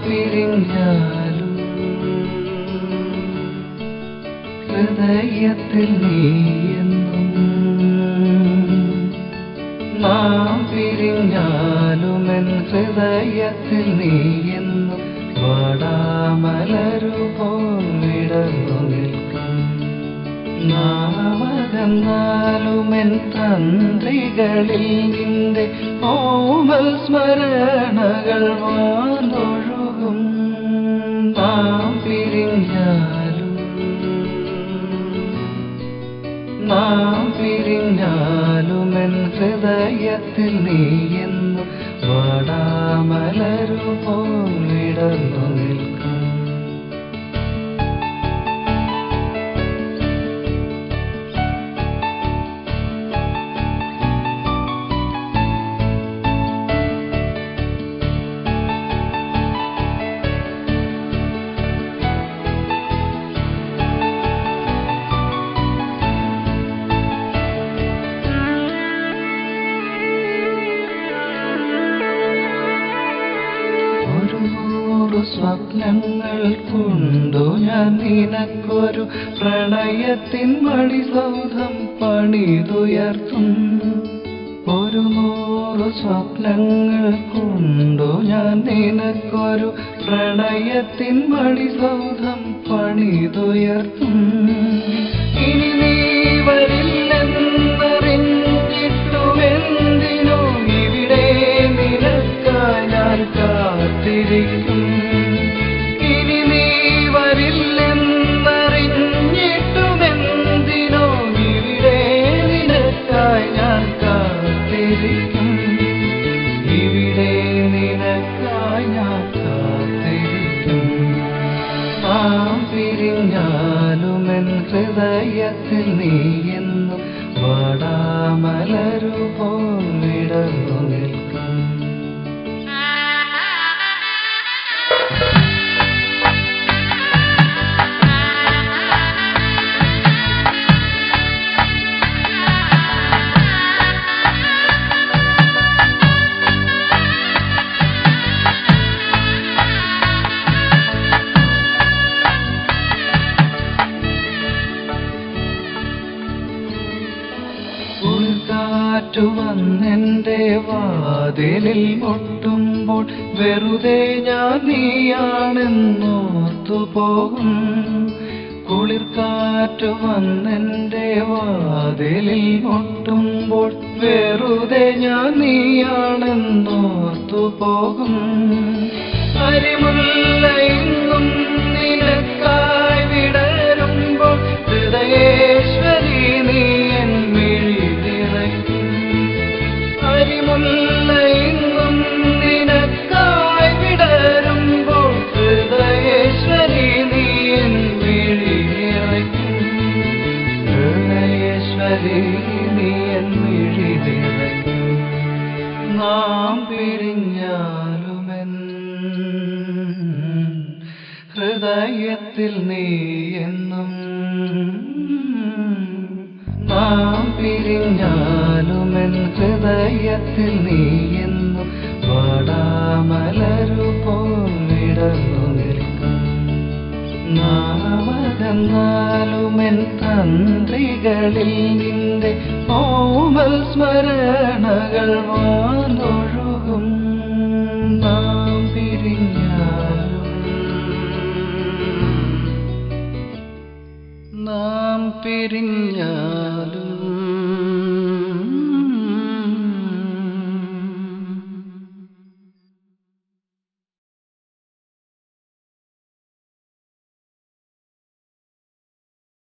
പിരിഞ്ഞാലും ഹൃദയത്തിൽ നീയെന്നും, നാം പിരിഞ്ഞാലുമെൻ ഹൃദയത്തിൽ നീയെന്നും വാടാമലരുപോൽ വിടർന്നു നിൽക്കും. നാമകന്നാലുമെൻ തന്ത്രികളിൽ നിന്റെ ഓമൽ സ്മരണകൾ വാർന്നൊഴുകും. നാം പിരിഞ്ഞാലുമെൻ ഹൃദയത്തിൽ നീയെന്നും വാടാമലരുപോൽ വിടർന്നു നിൽക്കും. സ്വപ്നങ്ങൾ കൊണ്ടു ഞാൻ നിനക്കൊരു പ്രണയത്തിൻ മണിസൗധം പണിതുയർത്തും. 100 സ്വപ്നങ്ങൾ കൊണ്ടു ഞാൻ നിനക്കൊരു പ്രണയത്തിൻ മണിസൗധം പണിതുയർത്തും. ഇനി നീ വരില്ലെന്നറിഞ്ഞിട്ടുമെന്തിനോ ഇവിടെ നിനക്കായി ഞാൻ കാത്തിരിക്കും. നാം പിരിഞ്ഞാലുമെൻ ഹൃദയത്തിൽ നീയെന്നും വാടാമലരുപോൽ വിടർന്നു നിൽക്കും. കാറ്റു വന്നെന്റെ വാതിലിൽ മുട്ടുമ്പോൾ വെറുതെ ഞാൻ നീയാണെന്നോർത്തു പോകും. കുളിർക്കാറ്റു വന്നെന്റെ വാതിലിൽ മുട്ടുമ്പോൾ വെറുതെ ഞാൻ നീയാണെന്നോർത്തു പോകും. അരിമുല്ലയെങ്ങും നിനക്കായി വിടരുമ്പോൾ ഹൃദയേശ്വരി നീ മുല്ലയെങ്ങും നിനക്കായി വിടരുമ്പോൾ ഹൃദയേശ്വരി നീ എൻ മിഴി നിറയ്ക്കും. ഹൃദയേശ്വരി നീ എൻ മിഴി നിറയ്ക്കും. നാം പിരിഞ്ഞാലുമെൻ ഹൃദയത്തിൽ നീയെന്നും, നാം പിരിഞ്ഞാലുമെൻ ഹൃദയത്തിൽ നീയെന്നും വാടാമലരുപോൽ വിടർന്നു നിൽക്കും. നാമകന്നാലുമെൻ തന്ത്രികളിൽ നിന്റെ ഓമൽ സ്മരണകൾ വാർന്നൊഴുകും. നാം പിരിഞ്ഞാലും